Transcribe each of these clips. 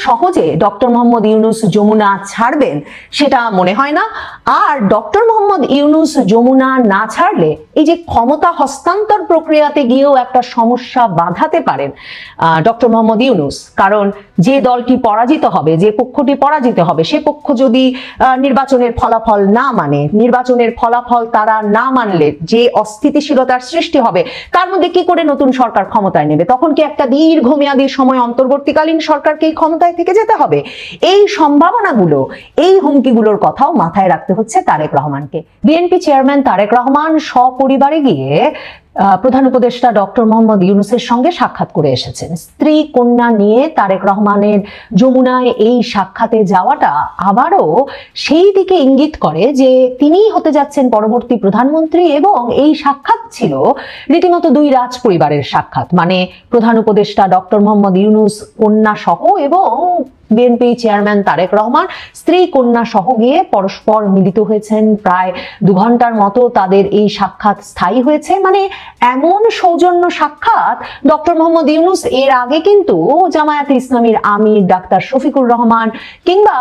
সহজে ডক্টর মোহাম্মদ ইউনূস যমুনা ছাড়বেন সেটা মনে হয় না। আর ডক্টর মোহাম্মদ ইউনূস যমুনা না ছাড়লে এই যে ক্ষমতা হস্তান্তর প্রক্রিয়াতে গিয়েও একটা সমস্যা বাধাতে পারেন ডক্টর মোহাম্মদ ইউনূস। কারণ যে দলটি পরাজিত হবে, যে পক্ষটি পরাজিত হবে, সে পক্ষ যদি নির্বাচনের ফলাফল না মানে, নির্বাচনের ফলাফল তারা না মানলে যে অস্থিতিশীলতার সৃষ্টি হবে, তার মধ্যে কি করে নতুন সরকার ক্ষমতায় নেবে? তখন কি একটা দীর্ঘমেয়াদী সময় অন্তর্বর্তীকালীন সরকারকেই ক্ষমতায় থেকে যেতে হবে? এই সম্ভাবনাগুলো, এই হুমকিগুলোর কথাও মাথায় রাখতে হচ্ছে তারেক রহমানকে। বিএনপি চেয়ারম্যান তারেক রহমান সপরিবারে গিয়ে প্রধান উপদেষ্টা ডক্টর মোহাম্মদ ইউনূসের সঙ্গে সাক্ষাৎ করে এসেছেন। স্ত্রী কন্যা নিয়ে তারেক রহমানের যমুনায় এই সাক্ষাতে যাওয়াটা আবারও সেই দিকে ইঙ্গিত করে যে তিনি হতে যাচ্ছেন পরবর্তী প্রধানমন্ত্রী, এবং এই সাক্ষাৎ ছিল রীতিমতো দুই রাজ পরিবারের সাক্ষাৎ। মানে প্রধান উপদেষ্টা ডক্টর মোহাম্মদ ইউনূস কন্যা সহ এবং বিএনপি চেয়ারম্যান তারেক রহমান স্ত্রী কন্যা সহ গিয়ে পরস্পর মিলিত হয়েছেন। প্রায় 2 ঘন্টার মতো তাদের এই সাক্ষাৎ স্থায়ী হয়েছে। মানে এমন সৌজন্য সাক্ষাৎ ডক্টর মোহাম্মদ ইউনূস এর আগে কিন্তু জামায়াতে ইসলামীর আমির ডাক্তার শফিকুর রহমান কিংবা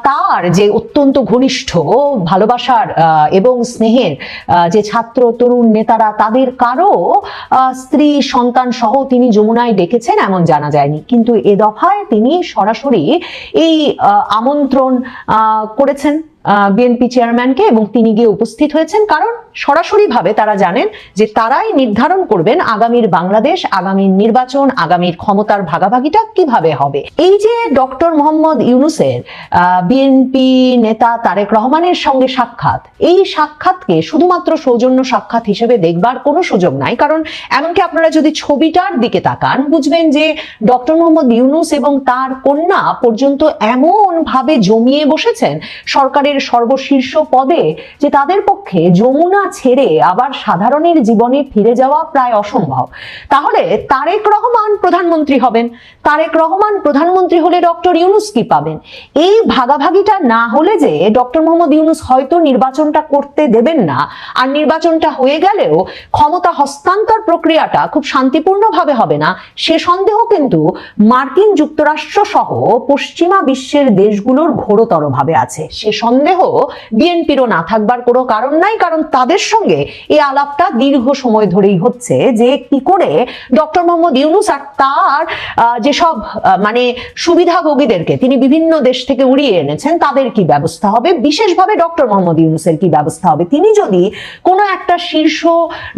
তার যে অত্যন্ত ঘনিষ্ঠ ভালোবাসার এবং স্নেহের যে ছাত্র তরুণ নেতারা, তাদের কারো স্ত্রী সন্তান সহ তিনি যমুনায় ডেকেছেন এমন জানা যায়নি। কিন্তু এ দফায় তিনি সরাসরি এই আমন্ত্রণ করেছেন বিএনপি চেয়ারম্যানকে এবং তিনি গিয়ে উপস্থিত হয়েছেন। কারণ সরাসরি ভাবে তারা জানেন যে তারাই নির্ধারণ করবেন আগামীর বাংলাদেশ, আগামীর নির্বাচন, আগামীর ক্ষমতার ভাগাভাগিটা কিভাবে হবে। এই যে ডক্টর মোহাম্মদ ইউনূসের বিএনপি নেতা তারেক রহমানের সঙ্গে সাক্ষাৎ, এই সাক্ষাৎকে শুধুমাত্র সৌজন্য সাক্ষাৎ হিসেবে দেখবার কোনো সুযোগ নাই। কারণ এমনকি আপনারা যদি ছবিটার দিকে তাকান বুঝবেন যে ডক্টর মোহাম্মদ ইউনূস এবং তার কন্যা পর্যন্ত এমন ভাবে জমিয়ে বসেছেন সরকারের সর্বশীর্ষ পদে যে তাদের পক্ষে যমুনা ছেড়ে আবার সাধারণের জীবনে ফিরে যাওয়া প্রায় অসম্ভব। তাহলে তারেক রহমান প্রধানমন্ত্রী হবেন, তারেক রহমান প্রধানমন্ত্রী হলে ডক্টর ইউনূস কি পাবেন? এই ভাগাভাগিটা না হলে যে ডক্টর মোহাম্মদ ইউনূস হয়তো নির্বাচনটা করতে দেবেন না, আর নির্বাচনটা হয়ে গেলেও ক্ষমতা হস্তান্তর প্রক্রিয়াটা খুব শান্তিপূর্ণভাবে হবে না, সে সন্দেহ কিন্তু মার্কিন যুক্তরাষ্ট্র সহ পশ্চিমা বিশ্বের দেশগুলোর ঘোরতর ভাবে আছে। সে সন্দেহ বিএনপিরও না থাকবার কোনো কারণ নাই। কারণ তাদের সঙ্গে এই আলাপটা দীর্ঘ সময় ধরেই হচ্ছে যে কি করে ডক্টর মোহাম্মদ ইউনূস আর তার যেসব মানে সুবিধাভোগীদেরকে তিনি বিভিন্ন দেশ থেকে উড়িয়ে এনেছেন তাদের কি ব্যবস্থা হবে, বিশেষভাবে ডক্টর মোহাম্মদ ইউনূসের কি ব্যবস্থা হবে। তিনি যদি কোনো একটা শীর্ষ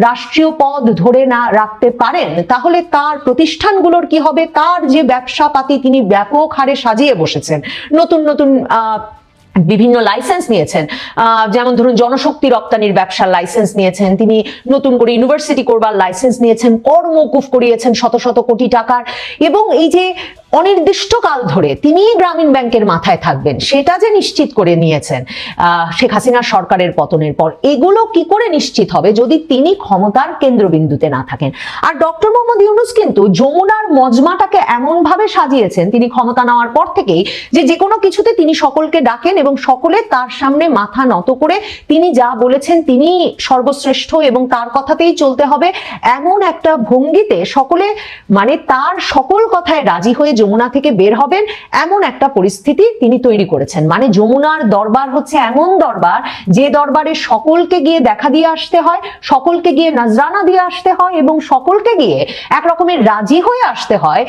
রাষ্ট্রীয় পদ ধরে না রাখতে পারেন তাহলে তার প্রতিষ্ঠানগুলোর কি হবে, তার যে ব্যবসা পাতি তিনি ব্যাপক হারে সাজিয়ে বসেছেন, নতুন নতুন বিভিন্ন লাইসেন্স নিয়েছেন, যেমন ধরুন জনশক্তি রপ্তানির ব্যবসার লাইসেন্স নিয়েছেন, তিনি নতুন করে ইউনিভার্সিটি করবার লাইসেন্স নিয়েছেন, কর মওকুফ করিয়েছেন শত শত কোটি টাকার, এবং এই যে অনির্দিষ্টকাল ধরে তিনি গ্রামীণ ব্যাংকের মাথায় থাকবেন সেটা যে নিশ্চিত করে নিয়েছেন শেখ হাসিনার সরকারের পতনের পর, এগুলো কি করে নিশ্চিত হবে যদি তিনি ক্ষমতার কেন্দ্রবিন্দুতে না থাকেন? আর ডক্টর মোহাম্মদ ইউনূস কিন্তু যমুনার মজমাটাকে এমন ভাবে সাজিয়েছেন তিনি ক্ষমতা নেওয়ার পর থেকেই যে কোনো কিছুতে তিনি সকলকে ডাকেন এবং সকলে তার সামনে মাথা নত করে তিনি যা বলেছেন তিনি সর্বশ্রেষ্ঠ এবং তার কথাতেই চলতে হবে, এমন একটা ভঙ্গিতে সকলে মানে তার সকল কথায় রাজি হয়ে যমুনা থেকে বের হবেন, এমন একটা পরিস্থিতি তিনি তৈরি করেছেন। মানে যমুনার দরবার হচ্ছে এমন দরবার যে দরবারে সকলকে গিয়ে দেখা দিয়ে আসতে হয়, সকলকে গিয়ে নজরানা দিয়ে আসতে হয় এবং সকলকে গিয়ে এক রকমের রাজি হয়ে আসতে হয়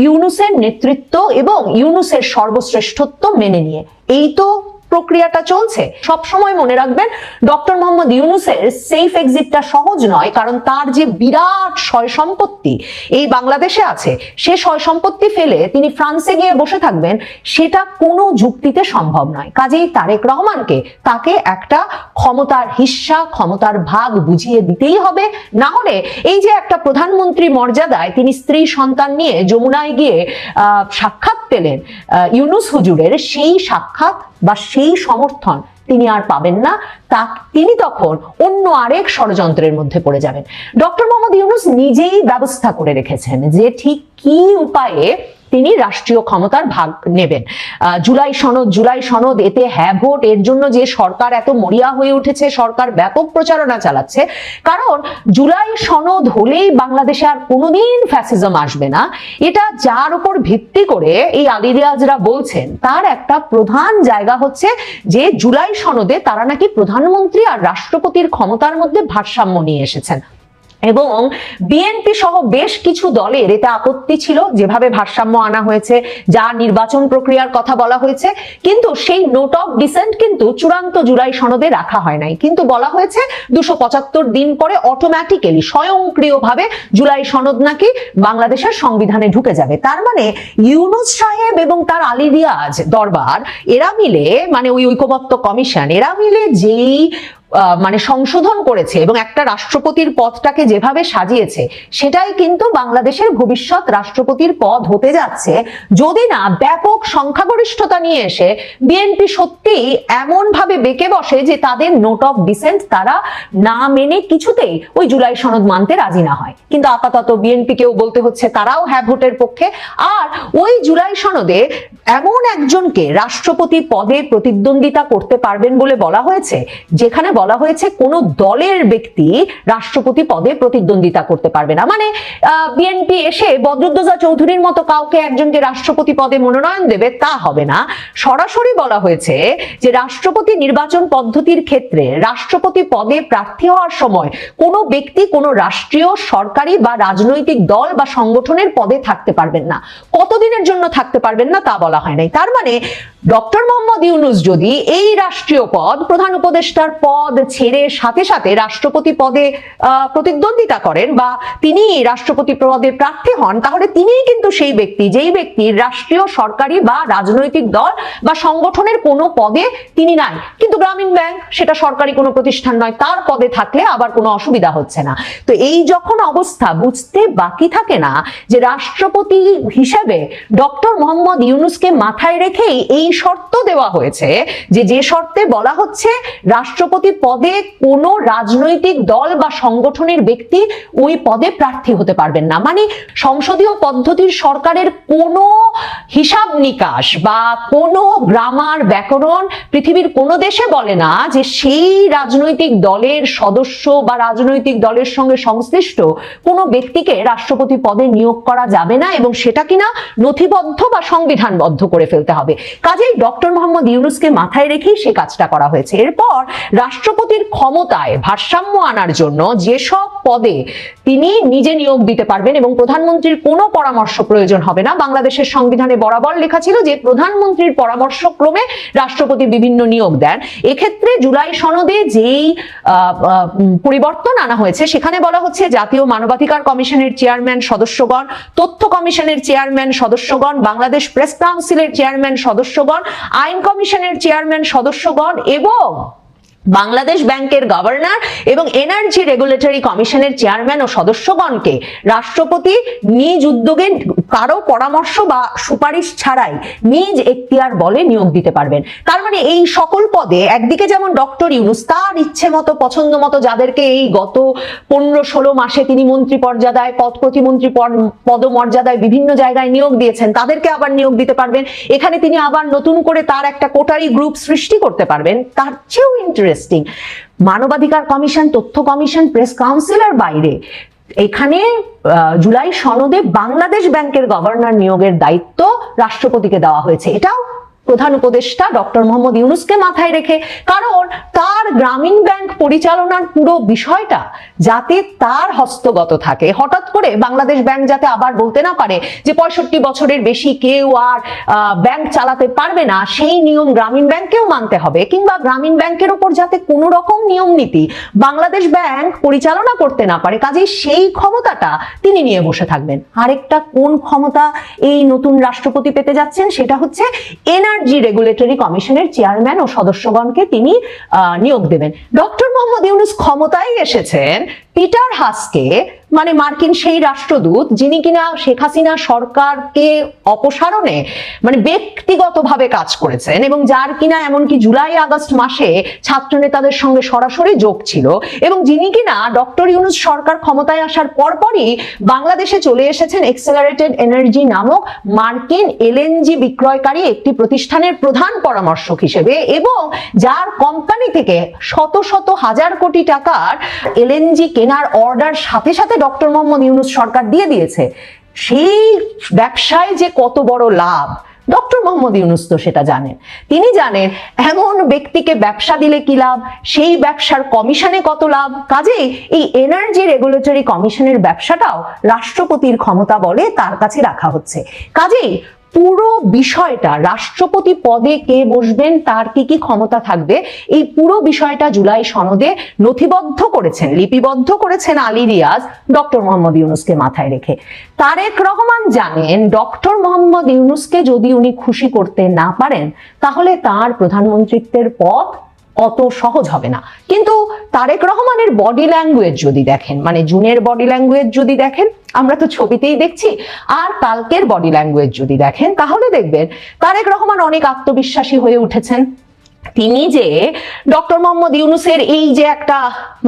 ইউনূসের নেতৃত্ব এবং ইউনূসের সর্বশ্রেষ্ঠত্ব মেনে নিয়ে। এই তো প্রক্রিয়াটা চলছে। সব সময় মনে রাখবেন ডক্টর মোহাম্মদ ইউনূসের সেফ এক্সিটটা সহজ নয়, কারণ তার যে বিরাট সয় সম্পত্তি এই বাংলাদেশে আছে, সে সয় সম্পত্তি ফেলে তিনি ফ্রান্সে গিয়ে বসে থাকবেন সেটা কোনো যুক্তিতে সম্ভব নয়। কাজেই তারেক রহমানকে তাকে একটা ক্ষমতার হিস্সা, ক্ষমতার ভাগ বুঝিয়ে দিতেই হবে, না হলে এই যে একটা প্রধানমন্ত্রী মর্যাদায় তিনি স্ত্রী সন্তান নিয়ে যমুনায় গিয়ে সাক্ষাৎ পেলেন ইউনূস হুজুরের, সেই সাক্ষাৎ বা সেই সমর্থন তিনি আর পাবেন না। তিনি তখন অন্য আরেক ষড়যন্ত্রের মধ্যে পড়ে যাবেন। ডক্টর মোহাম্মদ ইউনূস নিজেই ব্যবস্থা করে রেখেছেন যে ঠিক কি উপায়ে তিনি রাষ্ট্রীয় ক্ষমতার ভাগ নেবেন। জুলাই সনদ এতে হ্যাঁ ভোট, এর জন্য যে সরকার এত মরিয়া হয়ে উঠেছে, সরকার ব্যাপক প্রচারণা চালাচ্ছে, কারণ জুলাই সনদ হলেই বাংলাদেশে আর কোনোদিন ফ্যাসিজম আসবে না, এটা যার উপর ভিত্তি করে এই আলী রিয়াজরা বলছেন, তার একটা প্রধান জায়গা হচ্ছে যে জুলাই সনদে তারা নাকি প্রধানমন্ত্রী আর রাষ্ট্রপতির ক্ষমতার মধ্যে ভারসাম্য নিয়ে এসেছেন। এবং বিএনপি সহ বেশ কিছু দলের এতে আপত্তি ছিল, যেভাবে ভারসাম্য আনা হয়েছে, যা নির্বাচন প্রক্রিয়ার কথা বলা হয়েছে, কিন্তু সেই নোট অফ ডিসেন্ট কিন্তু চূড়ান্ত জুলাই সনদে রাখা হয় নাই, কিন্তু বলা হয়েছে 275 দিন পরে অটোমেটিক্যালি স্বয়ংক্রিয়ভাবে জুলাই সনদ নাকি বাংলাদেশের সংবিধানে ঢুকে যাবে। তার মানে ইউনূস সাহেব এবং তার আলী রিয়াজ দরবার এরা মিলে, মানে ওই ঐকমত্য কমিশন, এরা মিলে যেই মানে সংশোধন করেছে এবং একটা রাষ্ট্রপতির পদটাকে যেভাবে সাজিয়েছে, সেটাই কিন্তু বাংলাদেশের ভবিষ্যৎ রাষ্ট্রপতির পদ হতে যাচ্ছে, যদি না ব্যাপক সংখ্যাগরিষ্ঠতা নিয়ে এসে বিএনপি সত্যি এমন ভাবে বেঁকে বসে যে তাদের নোট অফ ডিসেন্ট তারা না মেনে কিছুতেই ওই জুলাই সনদ মানতে রাজি না হয়। কিন্তু আপাতত বিএনপি কেও বলতে হচ্ছে তারাও হ্যাঁ ভোটের পক্ষে। আর ওই জুলাই সনদে এমন একজনকে রাষ্ট্রপতি পদে প্রতিদ্বন্দ্বিতা করতে পারবেন বলে বলা হয়েছে, যেখানে বলা হয়েছে কোন দলের ব্যক্তি রাষ্ট্রপতি পদে প্রতিদ্বন্দ্বিতা করতে পারবে না। মানে বিএনপি এসে বদরুদ্দোজা চৌধুরীর মতো কাউকে একজনকে রাষ্ট্রপতি পদে মনোনয়ন দেবে তা হবে না। সরাসরি বলা হয়েছে যে রাষ্ট্রপতি নির্বাচন পদ্ধতির ক্ষেত্রে রাষ্ট্রপতি পদে প্রার্থী হওয়ার সময় কোনো ব্যক্তি কোনো রাষ্ট্রীয়, সরকারি বা রাজনৈতিক দল বা সংগঠনের পদে থাকতে পারবেন না। কতদিনের জন্য থাকতে পারবেন না তা বলা হয় নাই। তার মানে ডক্টর মোহাম্মদ ইউনূস যদি এই রাষ্ট্রীয় পদ, প্রধান উপদেষ্টার পদ ছেড়ে সাথে সাথে রাষ্ট্রপতি পদে প্রতিদ্বন্দ্বিতা করেন বা তিনি রাষ্ট্রপতি পদে প্রার্থী হন, তাহলে তিনিই কিন্তু সেই ব্যক্তি যেই ব্যক্তি রাষ্ট্রীয়, সরকারি বা রাজনৈতিক দল বা সংগঠনের কোনো পদে তিনি নাই। কিন্তু গ্রামীণ ব্যাংক সেটা সরকারি কোনো প্রতিষ্ঠান নয়, তার পদে থাকলে আবার কোনো অসুবিধা হচ্ছে না। তো এই যখন অবস্থা, বুঝতে বাকি থাকে না যে রাষ্ট্রপতি হিসেবে ডক্টর মোহাম্মদ ইউনূসকে মাথায় রেখেই এই শর্ত দেওয়া হয়েছে, যে শর্তে বলা হচ্ছে রাষ্ট্রপতি পদে কোনো রাজনৈতিক দল বা সংগঠনের ব্যক্তি ওই পদে প্রার্থী হতে পারবেন না। মানে সংসদীয় পদ্ধতির সরকারের কোনো হিসাব নিকাশ বা কোনো গ্রামার, ব্যাকরণ পৃথিবীর কোনো দেশে বলে না যে সেই রাজনৈতিক দলের সদস্য বা রাজনৈতিক দলের সঙ্গে সংশ্লিষ্ট কোনো ব্যক্তিকে রাষ্ট্রপতি পদে নিয়োগ করা যাবে না, এবং সেটা কিনা নথিবদ্ধ বা সংবিধানবদ্ধ করে ফেলতে হবে। কাজেই ডক্টর মোহাম্মদ ইউনূসকে মাথায় রেখেই সে কাজটা করা হয়েছে। এরপর রাষ্ট্রপতির ক্ষমতায় ভারসাম্য আনার জন্য যেসব পদে তিনি নিজে নিয়োগ দিতে পারবেন এবং প্রধানমন্ত্রীর কোনো পরামর্শ প্রয়োজন হবে না, বাংলাদেশের সংবিধানে বরাবর লেখা ছিল যে প্রধানমন্ত্রীর পরামর্শ ক্রমে রাষ্ট্রপতি বিভিন্ন নিয়োগ দেন। এক্ষেত্রে জুলাই সনদে যেই পরিবর্তন আনা হয়েছে, সেখানে বলা হচ্ছে জাতীয় মানবাধিকার কমিশনের চেয়ারম্যান সদস্যগণ, তথ্য কমিশনের চেয়ারম্যান সদস্যগণ, বাংলাদেশ প্রেস কাউন্সিলের চেয়ারম্যান সদস্যগণ, আইন কমিশনের চেয়ারম্যান সদস্যগণ এবং বাংলাদেশ ব্যাংকের গভর্নর এবং এনার্জি রেগুলেটরি কমিশনের চেয়ারম্যান ও সদস্যগণকে রাষ্ট্রপতি নিজ উদ্যোগে কারো পরামর্শ বা সুপারিশ ছাড়াই নিজ এখতিয়ার বলে নিয়োগ দিতে পারবেন। তার মানে এই সকল পদে একদিকে যেমন ডক্টর ইউনূস তার ইচ্ছে মতো, পছন্দ মতো যাদেরকে এই গত 15-16 মাসে তিনি মন্ত্রী পর্যাদায়, পদ প্রতিমন্ত্রী পদমর্যাদায় বিভিন্ন জায়গায় নিয়োগ দিয়েছেন, তাদেরকে আবার নিয়োগ দিতে পারবেন। এখানে তিনি আবার নতুন করে তার একটা কোটারি গ্রুপ সৃষ্টি করতে পারবেন। তার চেয়েও ইন্টারেস্টিং, মানবাধিকার কমিশন, তথ্য কমিশন, প্রেস কাউন্সিলের বাইরে এখানে জুলাই সনদে বাংলাদেশ ব্যাংকের গভর্নর নিয়োগের দায়িত্ব রাষ্ট্রপতিকে দেওয়া হয়েছে। এটাও প্রধান উপদেষ্টা ডক্টর মোহাম্মদ ইউনূসকে মাথায় রেখে, কারণ তার গ্রামীণ ব্যাংক পরিচালনার পুরো বিষয়টা যাতে তার হস্তগত থাকে। হঠাৎ করে বাংলাদেশ ব্যাংক যাতে আবার বলতে না পারে যে 65 বছরের বেশি কেউ আর ব্যাংক চালাতে পারবে না, সেই নিয়ম গ্রামীণ ব্যাংকেও মানতে হবে, কিংবা গ্রামীণ ব্যাংকের উপর যাতে কোনো রকম নিয়ম নীতি বাংলাদেশ ব্যাংক পরিচালনা করতে না পারে। কাজেই সেই ক্ষমতাটা তিনি নিয়ে বসে থাকবেন। আরেকটা কোন ক্ষমতা এই নতুন রাষ্ট্রপতি পেতে যাচ্ছেন, সেটা হচ্ছে এনার্জি রেগুলেটরি কমিশনের চেয়ারম্যান ও সদস্যগণকে তিনি নিয়োগ দেবেন। ডক্টর মোহাম্মদ ইউনূস ক্ষমতায় এসেছেন পিটার হাসকে, মানে মার্কিন সেই রাষ্ট্রদূত যিনি কিনা শেখ হাসিনা সরকারকে অপসারণে মানে ব্যক্তিগতভাবে কাজ করেছেন এবং যার কিনা এমনকি জুলাই আগস্ট মাসে ছাত্র নেতাদের সঙ্গে সরাসরি যোগ ছিল, এবং যিনি কিনা ডক্টর ইউনূস সরকার ক্ষমতায় আসার পরপরই বাংলাদেশে চলে এসেছেন এক্সেলারেটেড এনার্জি নামক মার্কিন এলএনজি বিক্রয়কারী একটি প্রতিষ্ঠানের প্রধান পরামর্শক হিসেবে, এবং যার কোম্পানি থেকে শত শত হাজার কোটি টাকার এলএনজি কেনার অর্ডার সাথে সাথে ডক্টর মোহাম্মদ ইউনূস সরকার দিয়ে দিয়েছে। সেই ব্যবসায় যে কত বড় লাভ ডক্টর মোহাম্মদ ইউনূস তো সেটা জানেন। তিনি জানেন এমন ব্যক্তিকে ব্যবসা দিলে কি লাভ, সেই ব্যবসার কমিশনে কত লাভ। কাজেই এই এনার্জি রেগুলেটরি কমিশনের ব্যবসাটাও রাষ্ট্রপতির ক্ষমতা বলে তার কাছে রাখা হচ্ছে। কাজেই পুরো বিষয়টা, রাষ্ট্রপতি পদে কে বসবেন, তার কি কি ক্ষমতা থাকবে, এই পুরো বিষয়টা জুলাই সনদে নথিবদ্ধ করেছেন, লিপিবদ্ধ করেছেন আলী রিয়াজ ডক্টর মোহাম্মদ ইউনূসকে মাথায় রেখে। তারেক রহমান জানেন ডক্টর মোহাম্মদ ইউনূসকে যদি উনি খুশি করতে না পারেন তাহলে তার প্রধানমন্ত্রীত্বের পথ অত সহজ হবে না। কিন্তু তারেক রহমানের বডি ল্যাঙ্গুয়েজ যদি দেখেন, মানে জুনের বডি ল্যাঙ্গুয়েজ যদি দেখেন, আমরা তো ছবিতেই দেখছি, আর কালকের বডি ল্যাঙ্গুয়েজ যদি দেখেন তাহলে দেখবেন তারেক রহমান অনেক আত্মবিশ্বাসী হয়ে উঠেছেন। তিনি যে ডক্টর মোহাম্মদ ইউনূসের এই যে একটা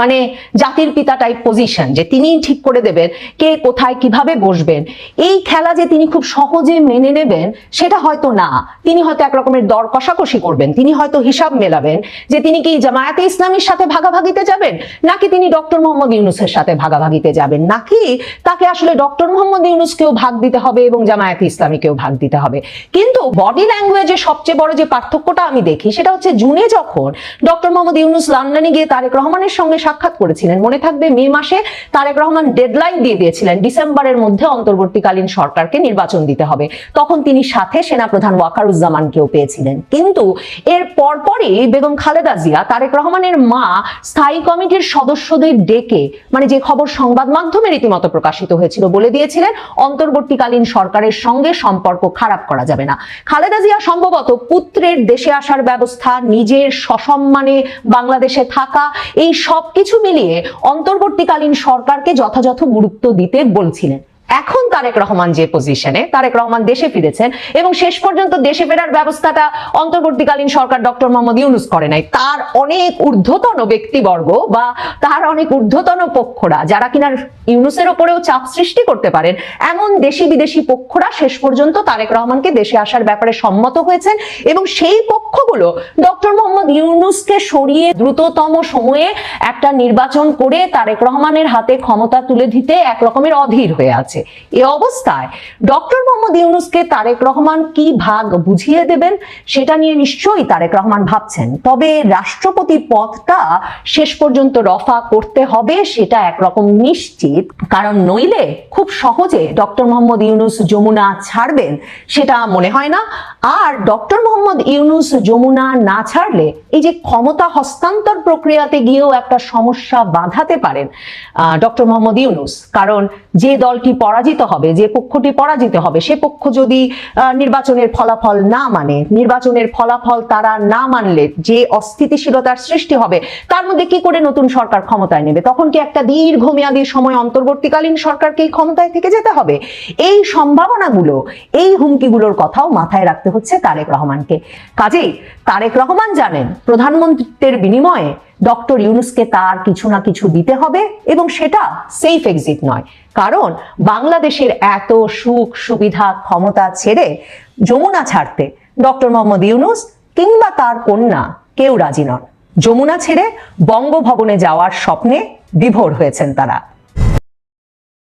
মানে জাতির পিতা টাইপ পজিশন, যে তিনি ঠিক করে দেবেন কে কোথায় কিভাবে বসবেন, এই খেলা যে তিনি খুব সহজে মেনে নেবেন সেটা হয়তো না। তিনি হয়তো একরকমের দর কষাকষি করবেন, তিনি হয়তো হিসাব মেলাবেন যে তিনি কি জামায়াতে ইসলামীর সাথে ভাগাভাগিতে যাবেন, নাকি তিনি ডক্টর মোহাম্মদ ইউনূসের সাথে ভাগাভাগিতে যাবেন, নাকি তাকে আসলে ডক্টর মোহাম্মদ ইউনূসকেও ভাগ দিতে হবে এবং জামায়াতে ইসলামীকেও ভাগ দিতে হবে। কিন্তু বডি ল্যাঙ্গুয়েজের সবচেয়ে বড় যে পার্থক্যটা আমি দেখি সেটা হচ্ছে জুনে যখন ডক্টর মোহাম্মদ ইউনূস লন্ডনে গিয়ে তারেক রহমানের সঙ্গে সাক্ষাৎ করেছিলেন, মনে থাকবে মে মাসে তারেক রহমান ডেডলাইন দিয়ে দিয়েছিলেন ডিসেম্বরের মধ্যে অন্তর্বর্তীকালীন সরকারকে নির্বাচন দিতে হবে, তখন তিনি সাথে সেনাপ্রধান ওয়াকারুজ্জামানকেও পেয়েছিলেন। কিন্তু এর পরপরই বেগম খালেদা জিয়া তারেক রহমানের মা স্থায়ী কমিটির সদস্যদের ডেকে, মানে যে খবর সংবাদ মাধ্যমে রীতিমতো প্রকাশিত হয়েছিল, বলে দিয়েছিলেন অন্তর্বর্তীকালীন সরকারের সঙ্গে সম্পর্ক খারাপ করা যাবে না। খালেদা জিয়া সম্ভবত পুত্রের দেশে আসার ব্যবস্থা, নিজের সসম্মানে বাংলাদেশে থাকা, এই সবকিছু মিলিয়ে অন্তর্বর্তীকালীন সরকারকে যথাযথ গুরুত্ব দিতে বলছিলেন। এখন তারেক রহমান যে পজিশনে, তারেক রহমান দেশে ফিরেছেন এবং শেষ পর্যন্ত দেশে ফেরার ব্যবস্থাটা অন্তর্বর্তীকালীন সরকার ডক্টর মোহাম্মদ ইউনূস করে নাই। তার অনেক ঊর্ধ্বতন ব্যক্তিবর্গ বা তার অনেক ঊর্ধ্বতন পক্ষরা, যারা কিনা ইউনূসের ওপরেও চাপ সৃষ্টি করতে পারেন, এমন দেশি বিদেশি পক্ষরা শেষ পর্যন্ত তারেক রহমানকে দেশে আসার ব্যাপারে সম্মত হয়েছেন, এবং সেই পক্ষগুলো ডক্টর মোহাম্মদ ইউনূসকে সরিয়ে দ্রুততম সময়ে একটা নির্বাচন করে তারেক রহমানের হাতে ক্ষমতা তুলে দিতে এক রকমের অধীর হয়ে আছে। এ অবস্থায় ডক্টর মোহাম্মদ ইউনূসকে তারেক রহমান কি ভাগ বুঝিয়ে দেবেন সেটা নিয়ে নিশ্চয়ই তারেক রহমান ভাবছেন। তবে রাষ্ট্রপতি পদটা শেষ পর্যন্ত রফা করতে হবে সেটা একরকম নিশ্চিত, কারণ নইলে খুব সহজে ডক্টর মোহাম্মদ ইউনূস যমুনা ছাড়বেন সেটা মনে হয় না। আর ডক্টর মোহাম্মদ ইউনূস যমুনা না ছাড়লে এই যে ক্ষমতা হস্তান্তর প্রক্রিয়াতে গিয়েও একটা সমস্যা বাঁধাতে পারেন ডক্টর মোহাম্মদ ইউনূস। কারণ যে দলটি পরাজিত হবে, যে পক্ষটি পরাজিত হবে, সে পক্ষ যদি নির্বাচনের ফলাফল না মানে, নির্বাচনের ফলাফল তারা না মানলে যে অস্থিতিশীলতার সৃষ্টি হবে, তার মধ্যে কি করে নতুন সরকার ক্ষমতায় নেবে? তখন কি একটা দীর্ঘমেয়াদী সময় অন্তর্বর্তীকালীন সরকারকে ক্ষমতায় থেকে যেতে হবে? এই সম্ভাবনাগুলো, এই হুমকিগুলোর কথাও মাথায় রাখতে হচ্ছে তারেক রহমানকে। কাজেই তারেক রহমান জানেন প্রধানমন্ত্রীত্বের বিনিময়ে ডক্টর ইউনূসকে তার কিছু না কিছু দিতে হবে, এবং সেটা সেফ এক্সিট নয়। কারণ বাংলাদেশের এত সুখ সুবিধা ক্ষমতা ছেড়ে যমুনা ছাড়তে ডক্টর মোহাম্মদ ইউনূস কিংবা তার কন্যা কেউ রাজি নন। যমুনা ছেড়ে বঙ্গভবনে যাওয়ার স্বপ্নে বিভোর হয়েছেন তারা।